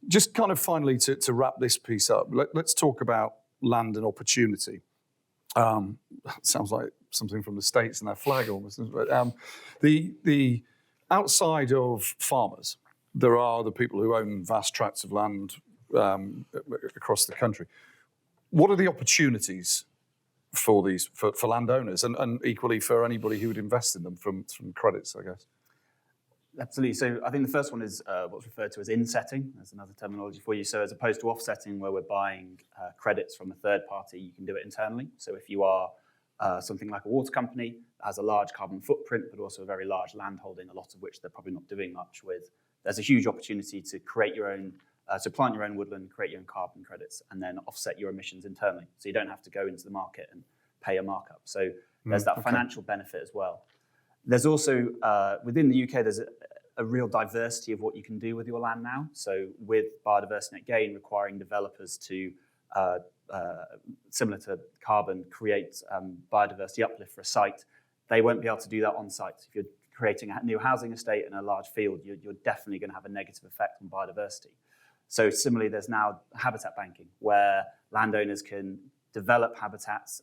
Just kind of finally to wrap this piece up, let's talk about land and opportunity. Sounds like something from the States and their flag almost. But the outside of farmers, there are the people who own vast tracts of land across the country. What are the opportunities for landowners and equally for anybody who would invest in them from credits, I guess? Absolutely. So I think the first one is what's referred to as insetting. That's another terminology for you. So as opposed to offsetting, where we're buying credits from a third party, you can do it internally. So if you are something like a water company that has a large carbon footprint, but also a very large land holding, a lot of which they're probably not doing much with, there's a huge opportunity to create your own, to plant your own woodland, create your own carbon credits, and then offset your emissions internally. So you don't have to go into the market and pay a markup. So there's that financial benefit as well. There's also, within the UK, there's a real diversity of what you can do with your land now. So with biodiversity net gain requiring developers to, similar to carbon, create biodiversity uplift for a site, they won't be able to do that on site. If you're creating a new housing estate in a large field, you're definitely going to have a negative effect on biodiversity. So similarly, there's now habitat banking, where landowners can develop habitats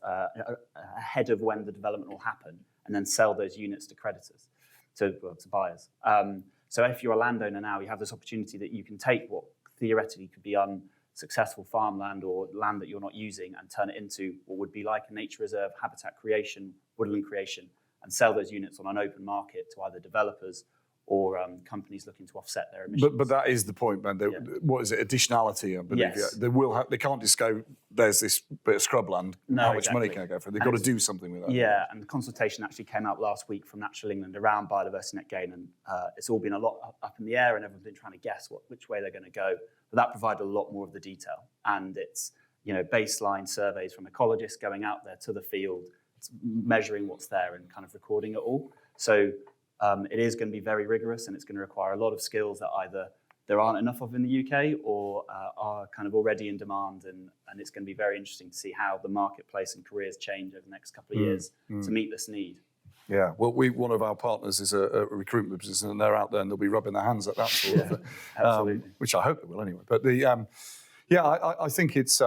ahead of when the development will happen, and then sell those units to creditors, to buyers. So if you're a landowner now, you have this opportunity that you can take what theoretically could be unsuccessful farmland or land that you're not using and turn it into what would be like a nature reserve, habitat creation, woodland creation, and sell those units on an open market to either developers or companies looking to offset their emissions. But that is the point, man. What is it? Additionality, I believe. Yes. Yeah. They can't just go, there's this bit of scrubland. No, how much exactly. money can I go for? They've got to do something with that. Yeah, and the consultation actually came out last week from Natural England around biodiversity net gain, and it's all been a lot up in the air, and everyone's been trying to guess which way they're going to go. But that provided a lot more of the detail, and it's baseline surveys from ecologists going out there to the field, measuring what's there and kind of recording it all. So it is going to be very rigorous, and it's going to require a lot of skills that either there aren't enough of in the UK or are kind of already in demand. And it's going to be very interesting to see how the marketplace and careers change over the next couple of years to meet this need. Yeah, well, one of our partners is a recruitment business, and they're out there and they'll be rubbing their hands at that sort of absolutely. Which I hope they will anyway. But I think it's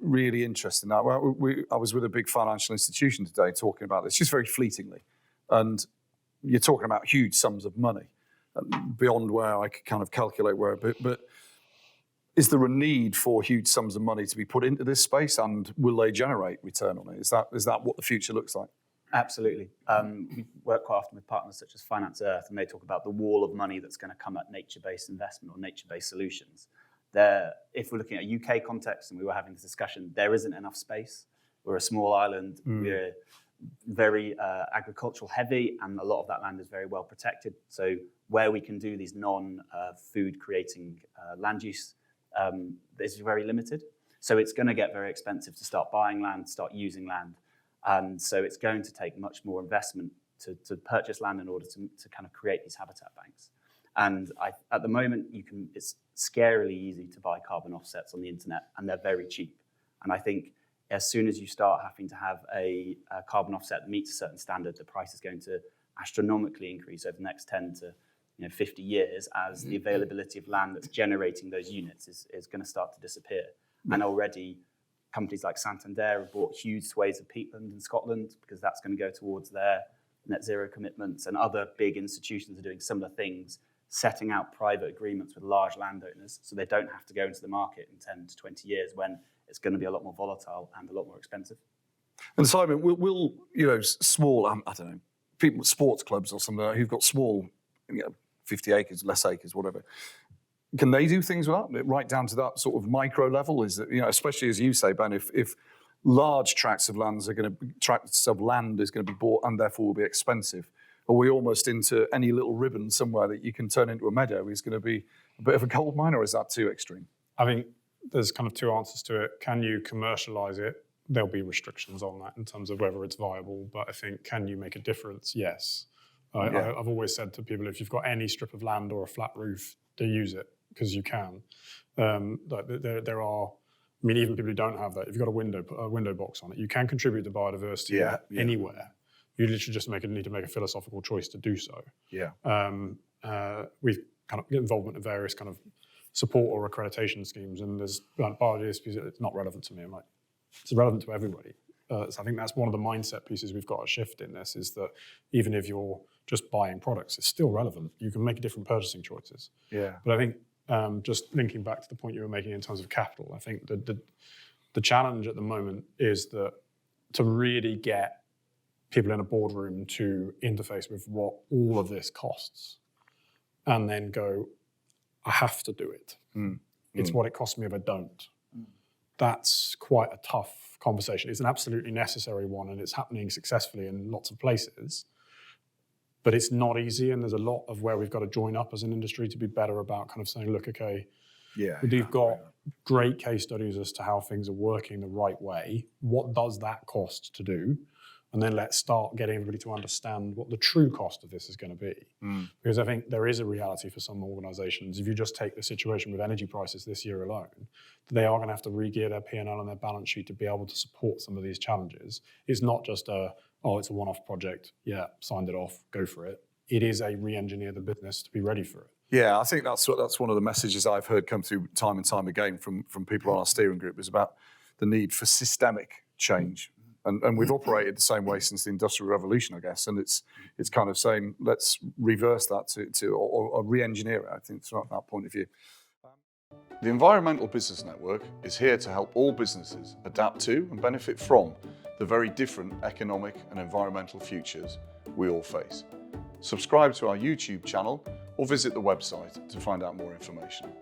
really interesting. Now, I was with a big financial institution today talking about this, just very fleetingly, and you're talking about huge sums of money beyond where I could kind of calculate where. But is there a need for huge sums of money to be put into this space, and will they generate return on it? Is that what the future looks like? Absolutely. We work quite often with partners such as Finance Earth, and they talk about the wall of money that's going to come at nature-based investment or nature-based solutions. If we're looking at a UK context, and we were having this discussion, there isn't enough space. We're a small island. We're very agricultural heavy, and a lot of that land is very well protected. So where we can do these non-food creating land use is very limited. So it's going to get very expensive to start buying land, start using land. And so it's going to take much more investment to purchase land in order to kind of create these habitat banks. And at the moment, it's scarily easy to buy carbon offsets on the internet, and they're very cheap. And I think as soon as you start having to have a carbon offset that meets a certain standard, the price is going to astronomically increase over the next 10 to 50 years as the availability of land that's generating those units is going to start to disappear. And already companies like Santander have bought huge swathes of peatland in Scotland because that's going to go towards their net zero commitments, and other big institutions are doing similar things, setting out private agreements with large landowners so they don't have to go into the market in 10 to 20 years when it's going to be a lot more volatile and a lot more expensive. And Simon, will small, I don't know, people, sports clubs or something who've got small, 50 acres, less acres, whatever, can they do things with that, right down to that sort of micro level? Is that, especially as you say, Ben, if large tracts of land is going to be bought and therefore will be expensive, are we almost into any little ribbon somewhere that you can turn into a meadow is going to be a bit of a gold mine, or is that too extreme? I think there's kind of two answers to it. Can you commercialise it? There'll be restrictions on that in terms of whether it's viable, but I think, can you make a difference? Yes. I've always said to people, if you've got any strip of land or a flat roof, to use it, because you can. There are, even people who don't have that, if you've got a window box on it, you can contribute to biodiversity anywhere. You literally just need to make a philosophical choice to do so. Yeah. We've kind of get involvement in various kind of support or accreditation schemes, and there's biodiversity, it's not relevant to me. I'm like, it's relevant to everybody. So I think that's one of the mindset pieces we've got to shift in this, is that even if you're just buying products, it's still relevant. You can make different purchasing choices. Yeah. But I think just linking back to the point you were making in terms of capital, I think the challenge at the moment is that to really get people in a boardroom to interface with what all of this costs and then go, I have to do it. It's what it costs me if I don't. That's quite a tough conversation. It's an absolutely necessary one, and it's happening successfully in lots of places. But it's not easy, and there's a lot of where we've got to join up as an industry to be better about kind of saying, look, okay, we've got great case studies as to how things are working the right way. What does that cost to do? And then let's start getting everybody to understand what the true cost of this is going to be. Because I think there is a reality for some organizations. If you just take the situation with energy prices this year alone, they are going to have to re-gear their P&L and their balance sheet to be able to support some of these challenges. It's not just it's a one-off project. Yeah, signed it off, go for it. It is a re-engineer the business to be ready for it. Yeah, I think that's one of the messages I've heard come through time and time again from people on our steering group, is about the need for systemic change. And we've operated the same way since the Industrial Revolution, I guess. And it's kind of saying, let's reverse that or re-engineer it, I think, from that point of view. The Environmental Business Network is here to help all businesses adapt to and benefit from the very different economic and environmental futures we all face. Subscribe to our YouTube channel or visit the website to find out more information.